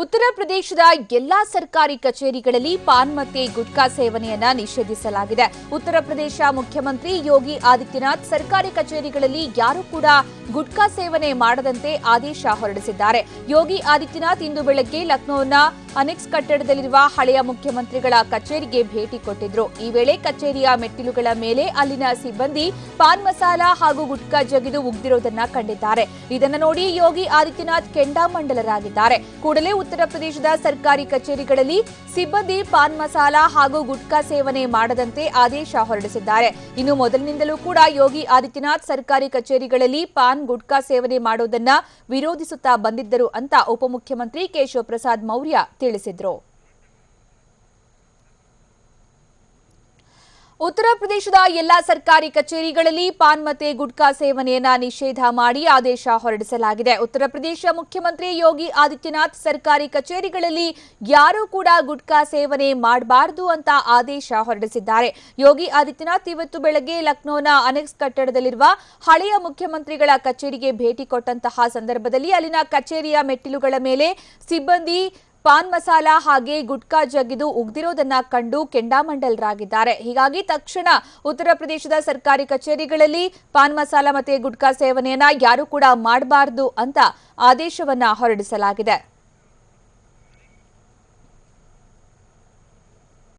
ಉತ್ತರ ಪ್ರದೇಶದ ಎಲ್ಲಾ ಸರ್ಕಾರಿ ಕಚೇರಿಗಳಲ್ಲಿ ಪಾನ್ ಮತ್ತೆ ಗುಟ್ಕಾ ಸೇವನೆಯನ್ನ ನಿಷೇಧಿಸಲಾಗಿದೆ. ಉತ್ತರ ಪ್ರದೇಶ ಮುಖ್ಯಮಂತ್ರಿ ಯೋಗಿ ಆದಿತ್ಯನಾಥ್ ಸರ್ಕಾರಿ ಕಚೇರಿಗಳಲ್ಲಿ ಯಾರೂ ಕೂಡ ಗುಟ್ಕಾ ಸೇವನೆ ಮಾಡದಂತೆ ಆದೇಶ ಹೊರಡಿಸಿದ್ದಾರೆ. ಯೋಗಿ ಆದಿತ್ಯನಾಥ್ ಇಂದು ಬೆಳಗ್ಗೆ ಲಕ್ನೋನ ಅನೆಕ್ಸ್ ಕಟ್ಟಡದಲ್ಲಿರುವ ಹಳೆಯ ಮುಖ್ಯಮಂತ್ರಿಗಳ ಕಚೇರಿಗೆ ಭೇಟಿ ಕೊಟ್ಟಿದ್ರು. ಈ ವೇಳೆ ಕಚೇರಿಯ ಮೆಟ್ಟಿಲುಗಳ ಮೇಲೆ ಅಲ್ಲಿನ ಸಿಬ್ಬಂದಿ ಪಾನ್ ಮಸಾಲ ಹಾಗೂ ಗುಟ್ಕಾ ಜಗಿದು ಉಗ್ದಿರೋದನ್ನ ಕಂಡಿದ್ದಾರೆ. ಇದನ್ನ ನೋಡಿ ಯೋಗಿ ಆದಿತ್ಯನಾಥ್ ಕೆಂಡಾಮಂಡಲರಾಗಿದ್ದಾರೆ. ಕೂಡಲೇ ಉತ್ತರ ಪ್ರದೇಶದ ಸರ್ಕಾರಿ ಕಚೇರಿಗಳಲ್ಲಿ ಸಿಬ್ಬಂದಿ ಪಾನ್ ಮಸಾಲ ಹಾಗೂ ಗುಟ್ಕಾ ಸೇವನೆ ಮಾಡದಂತೆ ಆದೇಶ ಹೊರಡಿಸಿದ್ದಾರೆ. ಇನ್ನು ಮೊದಲಿನಿಂದಲೂ ಕೂಡ ಯೋಗಿ ಆದಿತ್ಯನಾಥ್ ಸರ್ಕಾರಿ ಕಚೇರಿಗಳಲ್ಲಿ ಪಾನ್ ಗುಟ್ಕಾ ಸೇವನೆ ಮಾಡುವುದನ್ನ ವಿರೋಧಿಸುತ್ತಾ ಬಂದಿದ್ದರು ಅಂತ ಉಪಮುಖ್ಯಮಂತ್ರಿ ಕೇಶವ್ ಪ್ರಸಾದ್ ಮೌರ್ಯ ತಿಳಿಸಿದ್ರು. ಉತ್ತರ ಪ್ರದೇಶದ ಎಲ್ಲಾ ಸರ್ಕಾರಿ ಕಚೇರಿಗಳಲ್ಲಿ ಪಾನ್ ಮತ್ತೆ ಗುಟ್ಕಾ ಸೇವನೆಯನ್ನ ನಿಷೇಧ ಮಾಡಿ ಆದೇಶ ಹೊರಡಿಸಲಾಗಿದೆ. ಉತ್ತರ ಪ್ರದೇಶ ಮುಖ್ಯಮಂತ್ರಿ ಯೋಗಿ ಆದಿತ್ಯನಾಥ್ ಸರ್ಕಾರಿ ಕಚೇರಿಗಳಲ್ಲಿ ಯಾರೂ ಕೂಡ ಗುಟ್ಕಾ ಸೇವನೆ ಮಾಡಬಾರದು ಅಂತ ಆದೇಶ ಹೊರಡಿಸಿದ್ದಾರೆ. ಯೋಗಿ ಆದಿತ್ಯನಾಥ್ ಇವತ್ತು ಬೆಳಗ್ಗೆ ಲಕ್ನೋನ ಅನೆಕ್ಸ್ ಕಟ್ಟಡದಲ್ಲಿರುವ ಹಳೆಯ ಮುಖ್ಯಮಂತ್ರಿಗಳ ಕಚೇರಿಗೆ ಭೇಟಿ ಕೊಟ್ಟಂತಹ ಸಂದರ್ಭದಲ್ಲಿ ಅಲ್ಲಿನ ಕಚೇರಿಯ ಮೆಟ್ಟಿಲುಗಳ ಮೇಲೆ ಸಿಬ್ಬಂದಿ ಪಾನ್ ಮಸಾಲ ಹಾಗೆ ಗುಟ್ಕಾ ಜಗಿದು ಉಗ್ದಿರೋದನ್ನ ಕಂಡು ಕೆಂಡಾಮಂಡಲರಾಗಿದ್ದಾರೆ. ಹೀಗಾಗಿ ತಕ್ಷಣ ಉತ್ತರ ಪ್ರದೇಶದ ಸರ್ಕಾರಿ ಕಚೇರಿಗಳಲ್ಲಿ ಪಾನ್ ಮಸಾಲ ಮತ್ತೆ ಗುಟ್ಕಾ ಸೇವನೆಯನ್ನ ಯಾರೂ ಕೂಡ ಮಾಡಬಾರದು ಅಂತ ಆದೇಶವನ್ನ ಹೊರಡಿಸಲಾಗಿದೆ.